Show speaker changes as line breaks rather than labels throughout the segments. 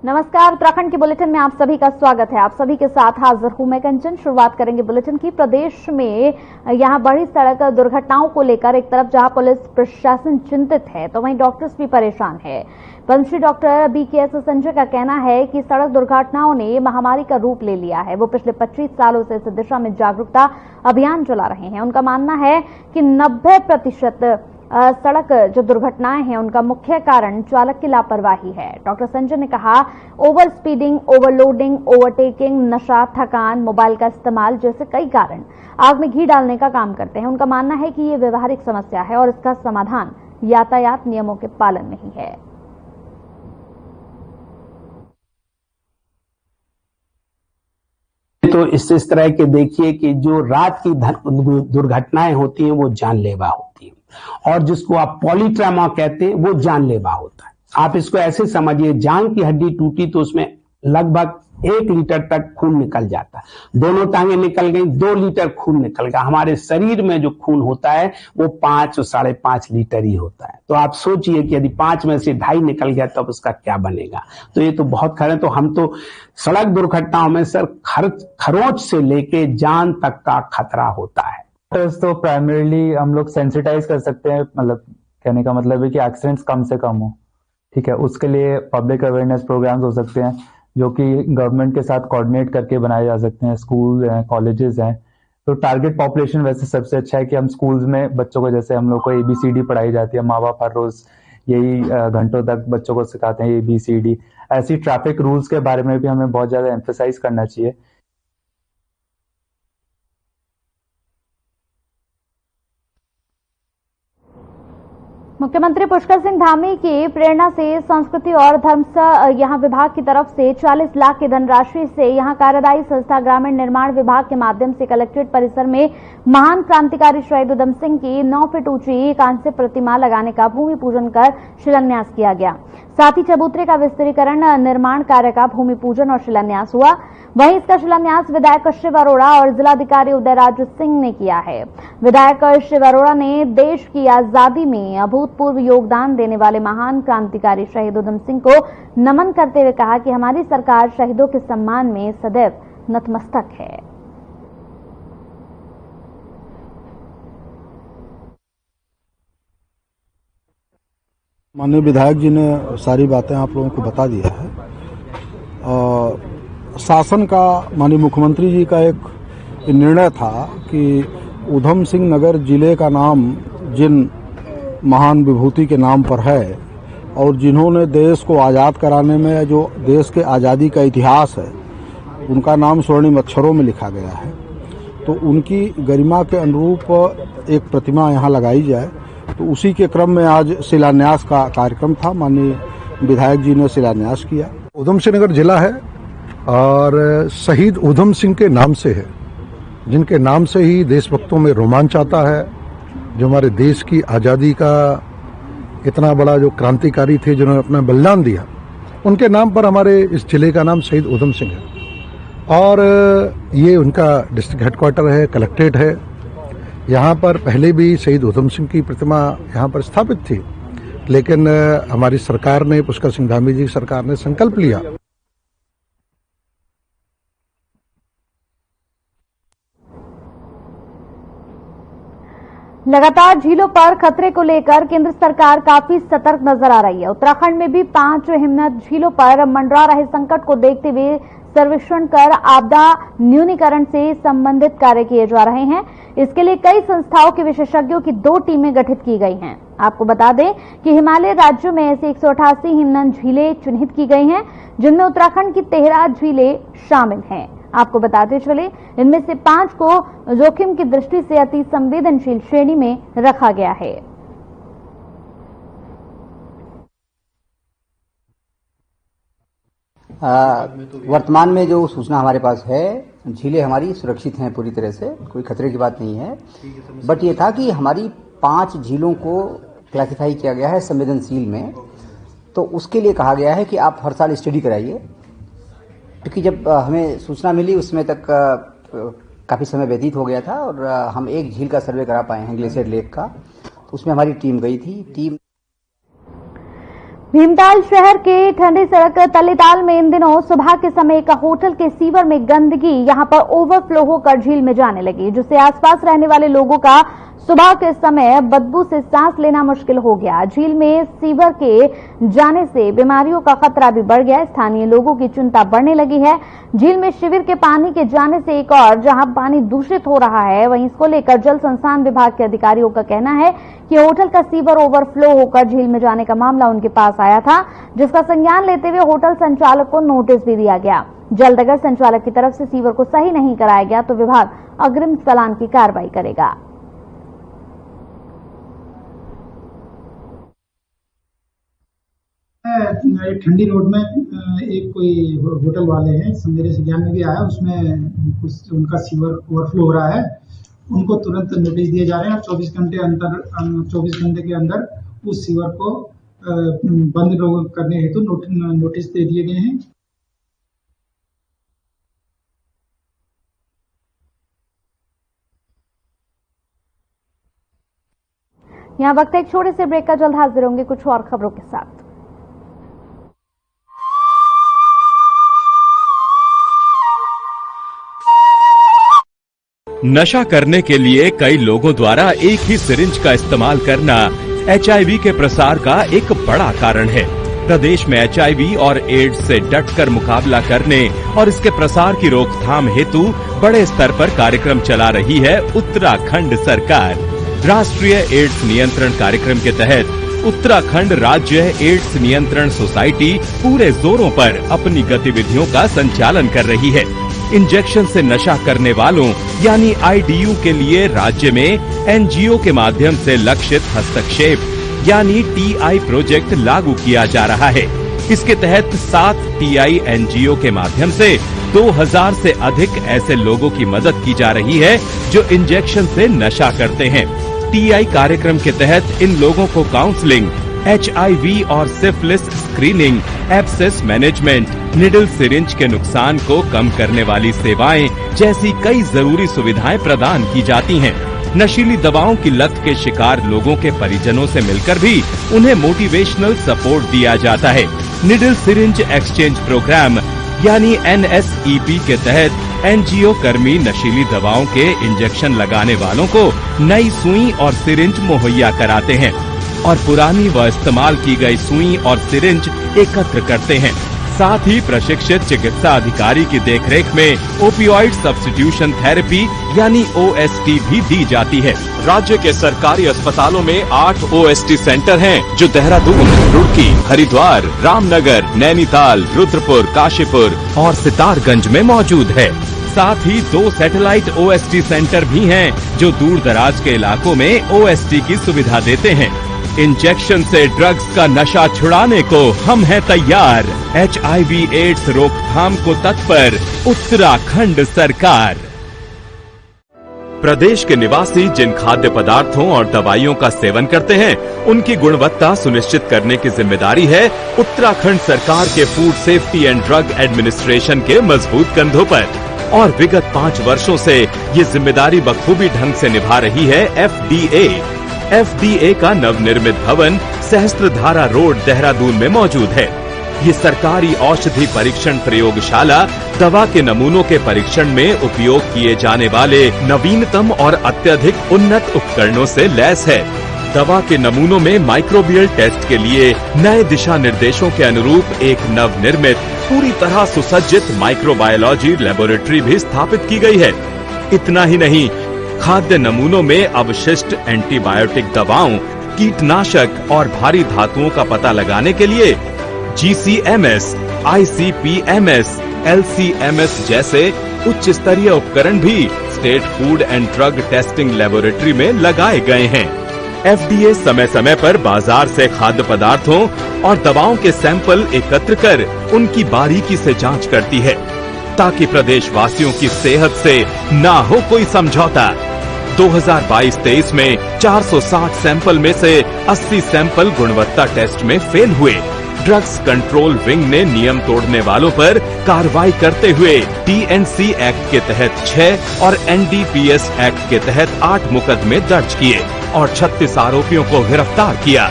नमस्कार, उत्तराखंड के बुलेटिन में आप सभी का स्वागत है। आप सभी के साथ हाजिर हूं मैं कंचन। शुरुआत करेंगे बुलेटिन की। प्रदेश में यहां बढ़ी सड़क दुर्घटनाओं को लेकर एक तरफ जहां पुलिस प्रशासन चिंतित है तो वहीं डॉक्टर्स भी परेशान है। पद्मश्री डॉक्टर BKS संजय का कहना है कि सड़क दुर्घटनाओं ने महामारी का रूप ले लिया है। वो पिछले 25 सालों से इस दिशा में जागरूकता अभियान चला रहे हैं। उनका मानना है कि 90% सड़क जो दुर्घटनाएं हैं उनका मुख्य कारण चालक की लापरवाही है। डॉक्टर संजय ने कहा, ओवर स्पीडिंग, ओवरलोडिंग, ओवरटेकिंग, नशा, थकान, मोबाइल का इस्तेमाल जैसे कई कारण आग में घी डालने का काम करते हैं। उनका मानना है कि ये व्यवहारिक समस्या है और इसका समाधान यातायात नियमों के पालन में ही है।
तो इस तरह के देखिए कि जो रात की दुर्घटनाएं होती हैं वो जानलेवा होती हैं, और जिसको आप पॉलीट्रामा कहते हैं वो जानलेवा होता है। आप इसको ऐसे समझिए, जांघ की हड्डी टूटी तो उसमें लगभग 1 लीटर तक खून निकल जाता है। दोनों टांगें निकल गई, 2 लीटर खून निकल गया। हमारे शरीर में जो खून होता है वो 5 और 5.5 लीटर ही होता है। तो आप सोचिए कि यदि 5 में से 2.5 निकल गया तब उसका क्या बनेगा। तो ये तो बहुत खरा। तो हम तो सड़क दुर्घटनाओं में सर खरोंच से लेके जान तक का खतरा होता है।
तो प्राइमरीली हम लोग सेंसिटाइज कर सकते हैं, मतलब कहने का मतलब है कि एक्सीडेंट्स कम से कम हो। ठीक है, उसके लिए पब्लिक अवेयरनेस प्रोग्राम्स हो सकते हैं जो कि गवर्नमेंट के साथ कोऑर्डिनेट करके बनाए जा सकते हैं। स्कूल हैं, कॉलेजेस हैं। तो टारगेट पॉपुलेशन वैसे सबसे अच्छा है कि हम स्कूल्स में बच्चों को, जैसे हम लोग को ABCD पढ़ाई जाती है, माँ बाप हर रोज यही घंटों तक बच्चों को सिखाते हैं ABCD। ऐसी ट्रैफिक रूल्स के बारे में भी हमें बहुत ज्यादा एम्फेसाइज करना चाहिए।
मुख्यमंत्री पुष्कर सिंह धामी की प्रेरणा से संस्कृति और धर्म यहां विभाग की तरफ से 40 लाख की धनराशि से यहां कार्यदायी संस्था ग्रामीण निर्माण विभाग के माध्यम से कलेक्ट्रेट परिसर में महान क्रांतिकारी शहीद उधम सिंह की 9 फीट ऊंची कांस्य प्रतिमा लगाने का भूमि पूजन कर शिलान्यास किया गया। साथ ही चबूतरे का विस्तारीकरण निर्माण कार्य का भूमि पूजन और शिलान्यास हुआ। वहीं इसका शिलान्यास विधायक शिव अरोड़ा और जिलाधिकारी उदयराज सिंह ने किया है। विधायक शिव अरोड़ा ने देश की आजादी में अभूतपूर्व योगदान देने वाले महान क्रांतिकारी शहीद उधम सिंह को नमन करते हुए कहा कि हमारी सरकार शहीदों के सम्मान में सदैव नतमस्तक है।
माननीय विधायक जी ने सारी बातें आप लोगों को बता दिया है। शासन का, माननीय मुख्यमंत्री जी का एक निर्णय था कि उधम सिंह नगर जिले का नाम जिन महान विभूति के नाम पर है और जिन्होंने देश को आज़ाद कराने में, जो देश के आज़ादी का इतिहास है, उनका नाम स्वर्णिम अक्षरों में लिखा गया है। तो उनकी गरिमा के अनुरूप एक प्रतिमा यहाँ लगाई जाए। तो उसी के क्रम में आज शिलान्यास का कार्यक्रम था। माननीय विधायक जी ने शिलान्यास किया।
उधम सिंह नगर जिला है और शहीद उधम सिंह के नाम से है, जिनके नाम से ही देशभक्तों में रोमांच आता है। जो हमारे देश की आज़ादी का इतना बड़ा जो क्रांतिकारी थे जिन्होंने अपना बलिदान दिया, उनके नाम पर हमारे इस जिले का नाम शहीद उधम सिंह है। और ये उनका डिस्ट्रिक्ट हेडक्वार्टर है, कलेक्ट्रेट है। यहाँ पर पहले भी शहीद उधम सिंह की प्रतिमा यहाँ पर स्थापित थी, लेकिन हमारी सरकार ने, पुष्कर सिंह धामी जी सरकार ने संकल्प लिया।
लगातार झीलों पर खतरे को लेकर केंद्र सरकार काफी सतर्क नजर आ रही है। उत्तराखंड में भी 5 हिमनद झीलों पर मंडरा रहे संकट को देखते हुए सर्वेक्षण कर आपदा न्यूनीकरण से संबंधित कार्य किए जा रहे हैं। इसके लिए कई संस्थाओं के विशेषज्ञों की 2 टीमें गठित की गई हैं। आपको बता दें कि हिमालय राज्यों में ऐसी 188 हिमनद झीलें चिन्हित की गई हैं, जिनमें उत्तराखंड की 13 झीलें शामिल हैं। आपको बताते चले, इनमें से 5 को जोखिम की दृष्टि से अति संवेदनशील श्रेणी में रखा गया है।
वर्तमान में जो सूचना हमारे पास है, झीलें हमारी सुरक्षित हैं पूरी तरह से, कोई खतरे की बात नहीं है। बट ये था कि हमारी 5 झीलों को क्लासिफाई किया गया है संवेदनशील में। तो उसके लिए कहा गया है कि आप हर साल स्टडी कराइए, क्योंकि जब हमें सूचना मिली उसमें तक काफ़ी समय व्यतीत हो गया था और हम एक झील का सर्वे करा पाए हैं, ग्लेशियर लेक का। तो उसमें हमारी टीम गई थी। टीम
भीमताल शहर के ठंडी सड़क तलेताल में इन दिनों सुबह के समय एक होटल के सीवर में गंदगी यहां पर ओवरफ्लो होकर झील में जाने लगी, जिससे आसपास रहने वाले लोगों का सुबह के समय बदबू से सांस लेना मुश्किल हो गया। झील में सीवर के जाने से बीमारियों का खतरा भी बढ़ गया। स्थानीय लोगों की चिंता बढ़ने लगी है। झील में शिविर के पानी के जाने से एक और जहां पानी दूषित हो रहा है, वहीं इसको लेकर जल संसाधन विभाग के अधिकारियों का कहना है कि होटल का सीवर ओवरफ्लो होकर झील में जाने का मामला उनके पास आया था, जिसका संज्ञान लेते हुए होटल संचालक को नोटिस भी दिया गया। जल्द अगर संचालक की तरफ से सीवर को सही नहीं कराया गया तो विभाग अग्रिम चालान की कार्रवाई करेगा।
ठंडी रोड में एक कोई होटल वाले हैं, मेरे संज्ञान में भी आया, उसमें कुछ उनका सीवर ओवरफ्लो हो रहा है। उनको तुरंत नोटिस दिए जा रहे हैं और 24 घंटे के अंदर उस सीवर को बंद करने हेतु नोटिस दे दिए गए हैं।
यहाँ वक्त एक छोटे से ब्रेक का, जल्द हाजिर होंगे कुछ और खबरों के साथ।
नशा करने के लिए कई लोगों द्वारा एक ही सिरिंज का इस्तेमाल करना HIV के प्रसार का एक बड़ा कारण है। प्रदेश में HIV और एड्स से डटकर मुकाबला करने और इसके प्रसार की रोकथाम हेतु बड़े स्तर पर कार्यक्रम चला रही है उत्तराखंड सरकार। राष्ट्रीय एड्स नियंत्रण कार्यक्रम के तहत उत्तराखंड राज्य एड्स नियंत्रण सोसाइटी पूरे जोरों पर अपनी गतिविधियों का संचालन कर रही है। इंजेक्शन से नशा करने वालों यानी IDU के लिए राज्य में NGO के माध्यम से लक्षित हस्तक्षेप यानी TI प्रोजेक्ट लागू किया जा रहा है। इसके तहत 7 TI NGO के माध्यम से 2000 से अधिक ऐसे लोगों की मदद की जा रही है जो इंजेक्शन से नशा करते हैं। TI कार्यक्रम के तहत इन लोगों को काउंसलिंग, HIV और syphilis screening, abscess management, needle syringe के नुकसान को कम करने वाली सेवाएं जैसी कई जरूरी सुविधाएं प्रदान की जाती हैं। नशीली दवाओं की लत के शिकार लोगों के परिजनों से मिलकर भी उन्हें मोटिवेशनल सपोर्ट दिया जाता है। निडल सिरिंज एक्सचेंज प्रोग्राम यानी NSEP के तहत NGO कर्मी नशीली दवाओं के इंजेक्शन लगाने वालों को नई सुई और सिरिंज मुहैया कराते हैं और पुरानी व इस्तेमाल की गई सुई और सिरिंज एकत्र करते हैं। साथ ही प्रशिक्षित चिकित्सा अधिकारी की देखरेख में ओपियोइड सब्स्टिट्यूशन थेरेपी यानी OST भी दी जाती है। राज्य के सरकारी अस्पतालों में 8 OST सेंटर हैं, जो देहरादून, रुड़की, हरिद्वार, रामनगर, नैनीताल, रुद्रपुर, काशीपुर और सितारगंज में मौजूद है। साथ ही 2 सैटेलाइट OST सेंटर भी हैं, जो दूर दराज के इलाकों में OST की सुविधा देते हैं। इंजेक्शन से ड्रग्स का नशा छुड़ाने को हम हैं तैयार। HIV एड्स रोकथाम को तत्पर उत्तराखंड सरकार। प्रदेश के निवासी जिन खाद्य पदार्थों और दवाइयों का सेवन करते हैं, उनकी गुणवत्ता सुनिश्चित करने की जिम्मेदारी है उत्तराखंड सरकार के food safety and drug administration के मजबूत कंधों पर। और विगत 5 वर्षों से ये जिम्मेदारी बखूबी ढंग से निभा रही है FDA का नवनिर्मित भवन सहस्त्रधारा रोड देहरादून में मौजूद है। ये सरकारी औषधि परीक्षण प्रयोगशाला दवा के नमूनों के परीक्षण में उपयोग किए जाने वाले नवीनतम और अत्यधिक उन्नत उपकरणों से लैस है। दवा के नमूनों में माइक्रोबियल टेस्ट के लिए नए दिशा निर्देशों के अनुरूप एक नवनिर्मित पूरी तरह सुसज्जित माइक्रोबायोलॉजी लेबोरेटरी भी स्थापित की गई है। इतना ही नहीं, खाद्य नमूनों में अवशिष्ट एंटीबायोटिक दवाओं, कीटनाशक और भारी धातुओं का पता लगाने के लिए GCMS, ICP-MS, LC-MS जैसे उच्च स्तरीय उपकरण भी state food and drug testing laboratory में लगाए गए हैं। FDA समय समय पर बाजार से खाद्य पदार्थों और दवाओं के सैंपल एकत्र कर उनकी बारीकी से जांच करती है, ताकि प्रदेश वासियों की सेहत से ना हो कोई समझौता। 2022-23 में 460 सैंपल में से 80 सैंपल गुणवत्ता टेस्ट में फेल हुए। ड्रग्स कंट्रोल विंग ने नियम तोड़ने वालों पर कार्रवाई करते हुए TNC एक्ट के तहत 6 और NDPS एक्ट के तहत 8 मुकदमे दर्ज किए और 36 आरोपियों को गिरफ्तार किया।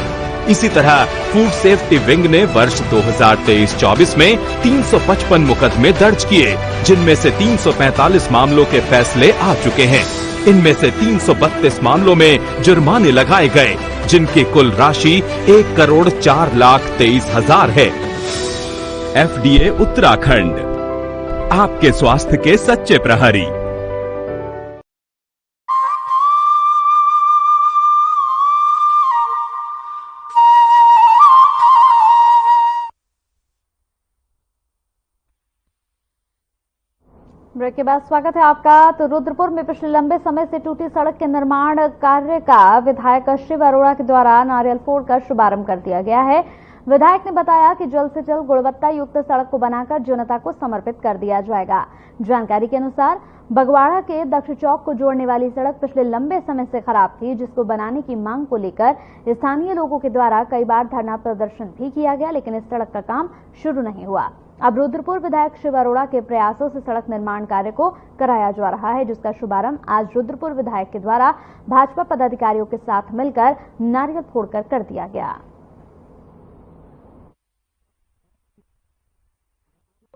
इसी तरह फूड सेफ्टी विंग ने वर्ष 2023-24 में 355 मुकदमे दर्ज किए, जिनमें से 345 मामलों के फैसले आ चुके हैं। इनमें से 332 मामलों में जुर्माने लगाए गए, जिनकी कुल राशि 1,04,23,000 है। FDA उत्तराखंड, आपके स्वास्थ्य के सच्चे प्रहरी।
ब्रेक के बाद स्वागत है आपका। तो रुद्रपुर में पिछले लंबे समय से टूटी सड़क के निर्माण कार्य का विधायक शिव अरोड़ा के द्वारा नारियल फोड़कर शुभारंभ कर दिया गया है। विधायक ने बताया कि जल्द से जल्द गुणवत्ता युक्त सड़क को बनाकर जनता को समर्पित कर दिया जाएगा। जानकारी के अनुसार बगवाड़ा के दक्ष चौक को जोड़ने वाली सड़क पिछले लंबे समय से खराब थी, जिसको बनाने की मांग को लेकर स्थानीय लोगों के द्वारा कई बार धरना प्रदर्शन भी किया गया, लेकिन इस सड़क का काम शुरू नहीं हुआ। अब रुद्रपुर विधायक शिव अरोड़ा के प्रयासों से सड़क निर्माण कार्य को कराया जा रहा है, जिसका शुभारंभ आज रुद्रपुर विधायक के द्वारा भाजपा पदाधिकारियों के साथ मिलकर नारियल फोड़कर कर दिया गया।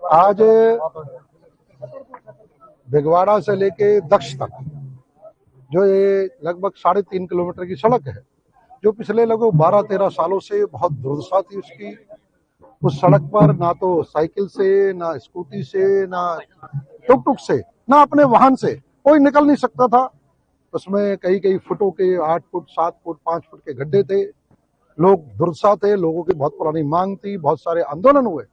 आज भिगवाड़ा से लेके दक्ष तक जो ये लगभग 3.5 किलोमीटर की सड़क है, जो पिछले लगभग 12-13 सालों से बहुत दुर्दशा थी उसकी। उस सड़क पर ना तो साइकिल से, ना स्कूटी से, ना टुक से, ना अपने वाहन से कोई निकल नहीं सकता था। उसमें कई फुटों के 8 फुट, 7 फुट, 5 फुट के गड्ढे थे। लोग दुर्दशा थे, लोगों की बहुत पुरानी मांग थी, बहुत सारे आंदोलन हुए।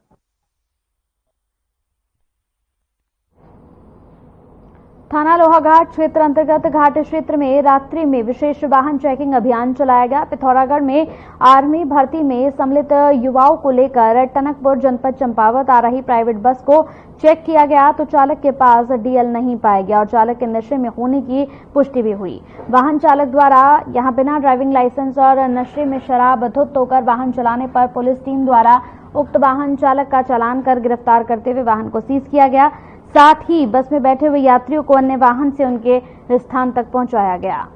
थाना लोहाघाट क्षेत्र अंतर्गत घाट क्षेत्र में रात्रि में विशेष वाहन चेकिंग अभियान चलाया गया। पिथौरागढ़ में आर्मी भर्ती में सम्मिलित युवाओं को लेकर टनकपुर जनपद चंपावत आ रही प्राइवेट बस को चेक किया गया, तो चालक के पास डीएल नहीं पाया गया और चालक के नशे में होने की पुष्टि भी हुई। वाहन चालक द्वारा यहां बिना ड्राइविंग लाइसेंस और नशे में शराब धुत होकर वाहन चलाने पर पुलिस टीम द्वारा उक्त वाहन चालक का चालान कर गिरफ्तार करते हुए वाहन को सीज किया गया। साथ ही बस में बैठे हुए यात्रियों को अन्य वाहन से उनके स्थान तक पहुंचाया गया।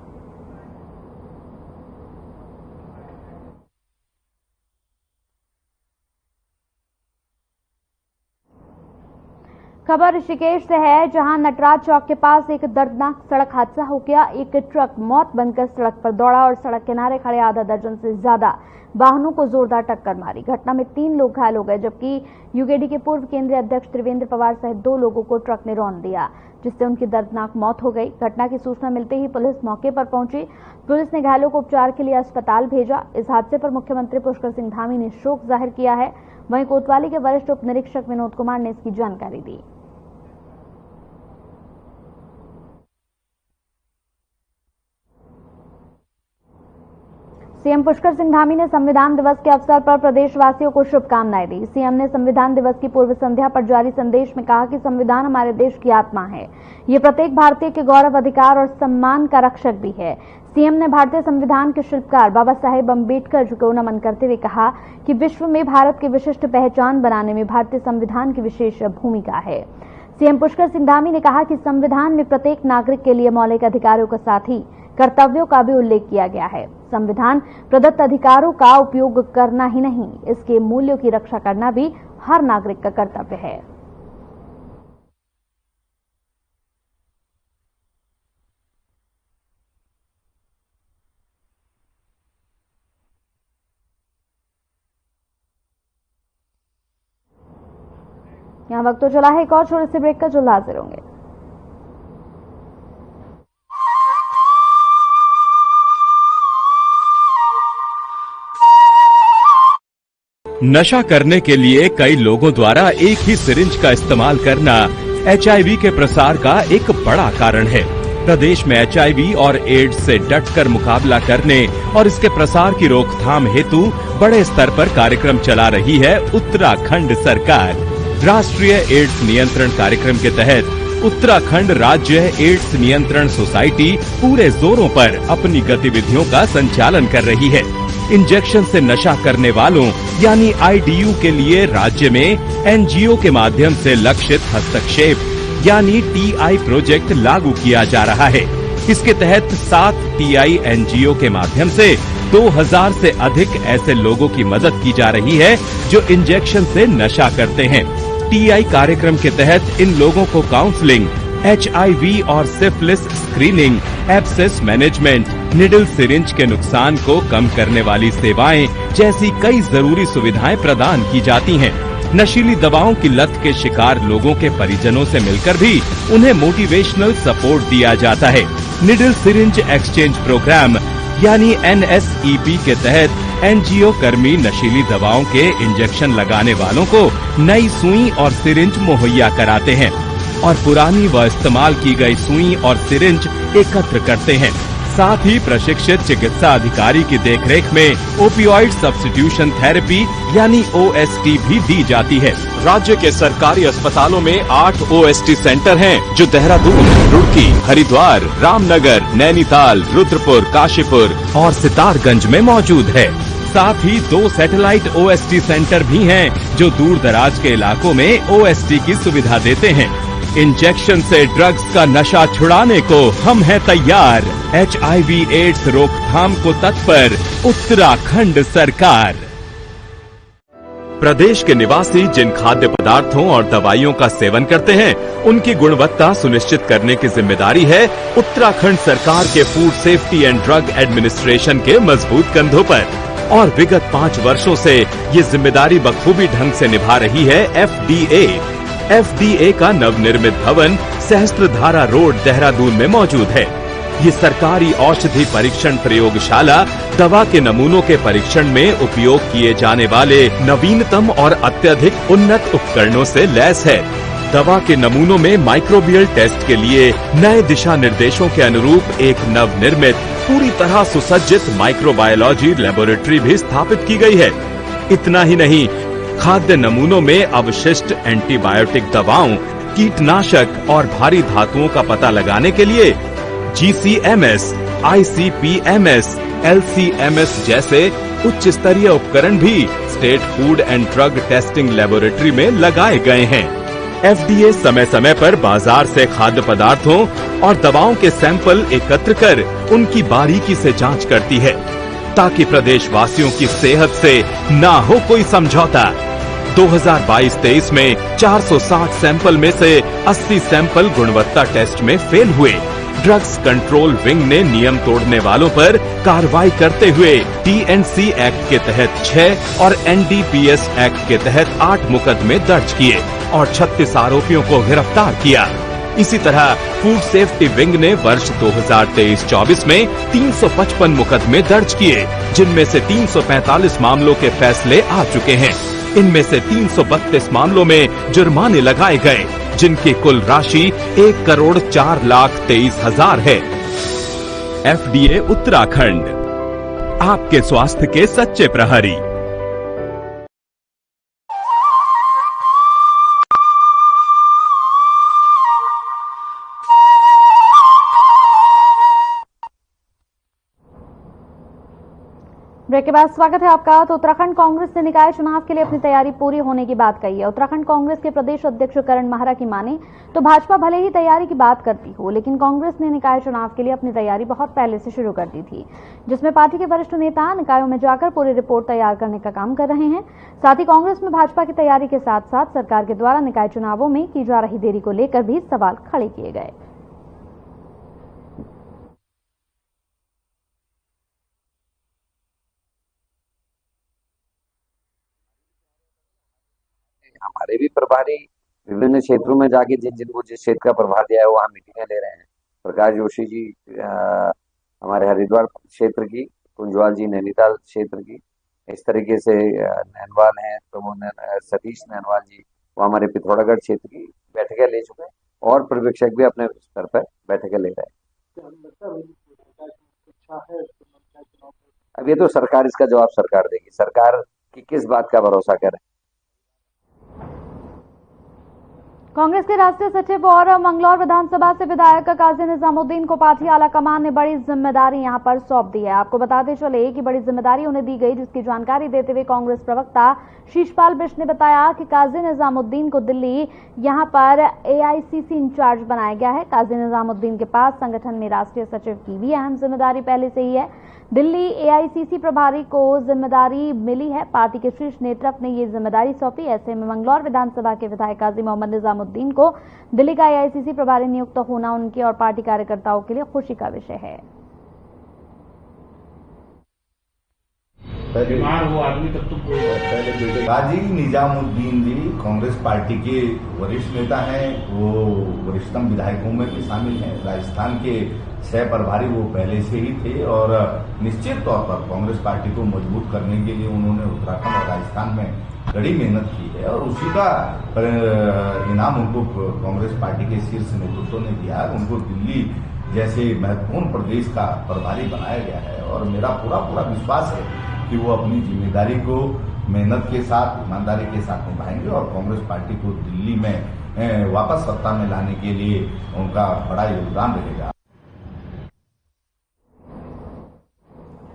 खबर ऋषिकेश से है, जहां नटराज चौक के पास एक दर्दनाक सड़क हादसा हो गया। एक ट्रक मौत बनकर सड़क पर दौड़ा और सड़क किनारे खड़े आधा दर्जन से ज्यादा वाहनों को जोरदार टक्कर मारी। घटना में 3 लोग घायल हो गए, जबकि यूकेडी के पूर्व केंद्रीय अध्यक्ष त्रिवेंद्र पवार सहित 2 लोगों को ट्रक ने रौंद दिया, जिससे उनकी दर्दनाक मौत हो गई। घटना की सूचना मिलते ही पुलिस मौके पर पहुंची। पुलिस ने घायलों को उपचार के लिए अस्पताल भेजा। इस हादसे पर मुख्यमंत्री पुष्कर सिंह धामी ने शोक जाहिर किया है। वहीं कोतवाली के वरिष्ठ उप निरीक्षक विनोद कुमार ने इसकी जानकारी दी। सीएम पुष्कर सिंह धामी ने संविधान दिवस के अवसर पर प्रदेशवासियों को शुभकामनाएं दी। सीएम ने संविधान दिवस की पूर्व संध्या पर जारी संदेश में कहा कि संविधान हमारे देश की आत्मा है। ये प्रत्येक भारतीय के गौरव, अधिकार और सम्मान का रक्षक भी है। सीएम ने भारतीय संविधान के शिल्पकार बाबा साहेब अम्बेडकर जी को नमन करते हुए कहा कि विश्व में भारत की विशिष्ट पहचान बनाने में भारतीय संविधान की विशेष भूमिका है। सीएम पुष्कर सिंह धामी ने कहा कि संविधान में प्रत्येक नागरिक के लिए मौलिक अधिकारों के साथ ही कर्तव्यों का भी उल्लेख किया गया है। संविधान प्रदत्त अधिकारों का उपयोग करना ही नहीं, इसके मूल्यों की रक्षा करना भी हर नागरिक का कर्तव्य है। यहाँ वक्त तो चला है एक और छोटे से ब्रेक का, जो हाजिर होंगे।
नशा करने के लिए कई लोगों द्वारा एक ही सिरिंज का इस्तेमाल करना एचआईवी के प्रसार का एक बड़ा कारण है। प्रदेश में एचआईवी और एड्स से डटकर मुकाबला करने और इसके प्रसार की रोकथाम हेतु बड़े स्तर पर कार्यक्रम चला रही है उत्तराखंड सरकार। राष्ट्रीय एड्स नियंत्रण कार्यक्रम के तहत उत्तराखंड राज्य एड्स नियंत्रण सोसाइटी पूरे जोरों पर अपनी गतिविधियों का संचालन कर रही है। इंजेक्शन से नशा करने वालों यानी आईडीयू के लिए राज्य में एनजीओ के माध्यम से लक्षित हस्तक्षेप यानी टीआई प्रोजेक्ट लागू किया जा रहा है। इसके तहत 7 टीआई एनजीओ के माध्यम से 2000 से अधिक ऐसे लोगों की मदद की जा रही है जो इंजेक्शन से नशा करते हैं। टीआई कार्यक्रम के तहत इन लोगों को काउंसलिंग, HIV और syphilis screening, abscess management, needle syringe के नुकसान को कम करने वाली सेवाएं जैसी कई जरूरी सुविधाएं प्रदान की जाती हैं। नशीली दवाओं की लत के शिकार लोगों के परिजनों से मिलकर भी उन्हें मोटिवेशनल सपोर्ट दिया जाता है। निडल सिरिंज एक्सचेंज प्रोग्राम यानी NSEP के तहत NGO कर्मी नशीली दवाओं के इंजेक्शन लगाने वालों को नई सुई और सिरिंज मुहैया कराते हैं और पुरानी व इस्तेमाल की गई सुई और सिरिंज एकत्र करते हैं। साथ ही प्रशिक्षित चिकित्सा अधिकारी की देखरेख में ओपियोइड सब्स्टिट्यूशन थेरेपी यानी OST भी दी जाती है। राज्य के सरकारी अस्पतालों में 8 OST सेंटर हैं, जो देहरादून, रुड़की, हरिद्वार, रामनगर, नैनीताल, रुद्रपुर, काशीपुर और सितारगंज में मौजूद है। साथ ही 2 सैटेलाइट OST सेंटर भी हैं, जो दूर दराज के इलाकों में OST की सुविधा देते हैं। इंजेक्शन से ड्रग्स का नशा छुड़ाने को हम हैं तैयार। HIV एड्स रोकथाम को तत्पर उत्तराखंड सरकार। प्रदेश के निवासी जिन खाद्य पदार्थों और दवाइयों का सेवन करते हैं, उनकी गुणवत्ता सुनिश्चित करने की जिम्मेदारी है उत्तराखंड सरकार के food safety and drug administration के मजबूत कंधों पर। और विगत 5 वर्षों से ये जिम्मेदारी बखूबी ढंग से निभा रही है FDA का नवनिर्मित भवन सहस्त्रधारा रोड देहरादून में मौजूद है। ये सरकारी औषधि परीक्षण प्रयोगशाला दवा के नमूनों के परीक्षण में उपयोग किए जाने वाले नवीनतम और अत्यधिक उन्नत उपकरणों से लैस है। दवा के नमूनों में माइक्रोबियल टेस्ट के लिए नए दिशा निर्देशों के अनुरूप एक नवनिर्मित पूरी तरह सुसज्जित माइक्रोबायोलॉजी लेबोरेटरी भी स्थापित की गई है। इतना ही नहीं, खाद्य नमूनों में अवशिष्ट एंटीबायोटिक दवाओं, कीटनाशक और भारी धातुओं का पता लगाने के लिए GCMS, ICP-MS, LC-MS जैसे उच्च स्तरीय उपकरण भी state food and drug testing laboratory में लगाए गए हैं। FDA समय समय पर बाजार से खाद्य पदार्थों और दवाओं के सैंपल एकत्र कर उनकी बारीकी से जांच करती है, ताकि प्रदेश वासियों की सेहत से ना हो कोई समझौता। 2022-23 में 460 सैंपल में से 80 सैंपल गुणवत्ता टेस्ट में फेल हुए। ड्रग्स कंट्रोल विंग ने नियम तोड़ने वालों पर कार्रवाई करते हुए TNC एक्ट के तहत 6 और NDPS एक्ट के तहत 8 मुकदमे दर्ज किए और 36 आरोपियों को गिरफ्तार किया। इसी तरह फूड सेफ्टी विंग ने वर्ष 2023-24 में 355 मुकदमे दर्ज किए, जिनमें से 345 मामलों के फैसले आ चुके हैं। इनमें से 332 मामलों में जुर्माने लगाए गए, जिनकी कुल राशि 1,04,23,000 है। FDA उत्तराखंड, आपके स्वास्थ्य के सच्चे प्रहरी।
ब्रेक के बाद स्वागत है आपका। तो उत्तराखंड कांग्रेस ने निकाय चुनाव के लिए अपनी तैयारी पूरी होने की बात कही है। उत्तराखंड कांग्रेस के प्रदेश अध्यक्ष करण माहरा की माने तो भाजपा भले ही तैयारी की बात करती हो, लेकिन कांग्रेस ने निकाय चुनाव के लिए अपनी तैयारी बहुत पहले से शुरू कर दी थी, जिसमें पार्टी के वरिष्ठ नेता निकायों में जाकर पूरी रिपोर्ट तैयार करने का काम कर रहे हैं। साथ ही कांग्रेस में भाजपा की तैयारी के साथ साथ सरकार के द्वारा निकाय चुनावों में की जा रही देरी को लेकर भी सवाल खड़े किए गए।
हमारे भी प्रभारी विभिन्न क्षेत्रों में जाके जिनको जिस क्षेत्र का प्रभार दिया है वहाँ मीटिंगें ले रहे हैं। प्रकाश जोशी जी हमारे हरिद्वार क्षेत्र की, कुंजवाल जी नैनीताल क्षेत्र की, इस तरीके से नैनवाल हैं सतीश नैनवाल जी, वो हमारे पिथौरागढ़ क्षेत्र की बैठकें ले चुके हैं और पर्यवेक्षक भी अपने स्तर पर बैठकें ले रहे हैं। अब ये तो सरकार, इसका जवाब सरकार देगी। सरकार की किस बात का भरोसा करें।
कांग्रेस के राष्ट्रीय सचिव और मंगलौर विधानसभा से विधायक काजी निजामुद्दीन को पार्टी आलाकमान ने बड़ी जिम्मेदारी यहां पर सौंप दी है। आपको बताते चले कि बड़ी जिम्मेदारी उन्हें दी गई, जिसकी जानकारी देते हुए कांग्रेस प्रवक्ता शीशपाल बिष्ट ने बताया कि काजी निजामुद्दीन को दिल्ली यहां पर एआईसीसी इंचार्ज बनाया गया है। काजी निजामुद्दीन के पास संगठन में राष्ट्रीय सचिव की भी अहम जिम्मेदारी पहले से ही है। दिल्ली एआईसीसी प्रभारी को जिम्मेदारी मिली है। पार्टी के शीर्ष नेतृत्व ने ये जिम्मेदारी सौंपी। ऐसे में मंगलौर विधानसभा के विधायक काजी मोहम्मद निजामुद्दीन को दिल्ली का एआईसीसी प्रभारी नियुक्त होना उनके और पार्टी कार्यकर्ताओं के लिए खुशी का विषय है।
बीमार हो आदमी तब तो पहले काजी निजामुद्दीन जी कांग्रेस पार्टी के वरिष्ठ नेता हैं। वो वरिष्ठतम विधायकों में भी शामिल हैं। राजस्थान के सह प्रभारी वो पहले से ही थे और निश्चित तौर पर कांग्रेस पार्टी को मजबूत करने के लिए उन्होंने उत्तराखंड और राजस्थान में कड़ी मेहनत की है और उसी का इनाम उनको कांग्रेस पार्टी के शीर्ष नेतृत्व ने दिया। उनको दिल्ली जैसे महत्वपूर्ण प्रदेश का प्रभारी बनाया गया है और मेरा पूरा विश्वास है कि वो अपनी जिम्मेदारी को मेहनत के साथ, ईमानदारी के साथ निभाएंगे और कांग्रेस पार्टी को दिल्ली में वापस सत्ता में लाने के लिए उनका बड़ा योगदान रहेगा।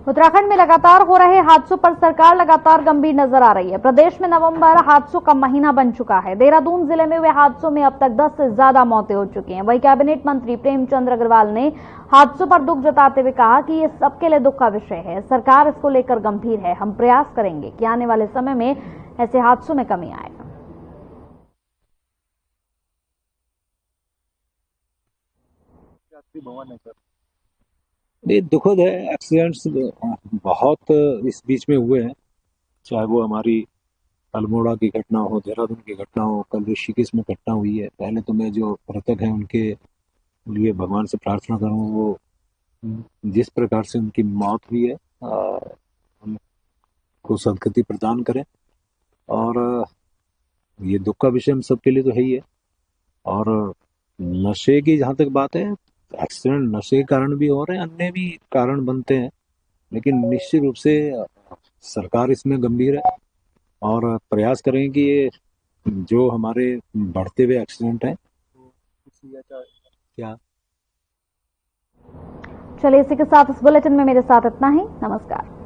उत्तराखंड में लगातार हो रहे हादसों पर सरकार लगातार गंभीर नजर आ रही है। प्रदेश में नवंबर हादसों का महीना बन चुका है। देहरादून जिले में हुए हादसों में अब तक 10 से ज्यादा मौतें हो चुकी हैं। वहीं कैबिनेट मंत्री प्रेमचंद अग्रवाल ने हादसों पर दुख जताते हुए कहा कि ये सबके लिए दुख का विषय है। सरकार इसको लेकर गंभीर है। हम प्रयास करेंगे कि आने वाले समय में ऐसे हादसों में कमी आए।
ये दुखद है। एक्सीडेंट्स बहुत इस बीच में हुए हैं, चाहे वो हमारी अल्मोड़ा की घटना हो, देहरादून की घटना हो, कल ऋषिकेश में घटना हुई है। पहले तो मैं जो मृतक हैं उनके लिए भगवान से प्रार्थना करूँ वो जिस प्रकार से उनकी मौत हुई है उनको सदगति प्रदान करें। और ये दुख का विषय हम सबके लिए तो है ही है। और नशे की जहाँ तक बात है, एक्सीडेंट नशे के कारण भी हो रहे हैं, अन्य भी कारण बनते हैं, लेकिन निश्चित रूप से सरकार इसमें गंभीर है और प्रयास करें कि ये जो हमारे बढ़ते हुए एक्सीडेंट हैं क्या।
चलिए इसी के साथ इस बुलेटिन में मेरे साथ इतना ही। नमस्कार।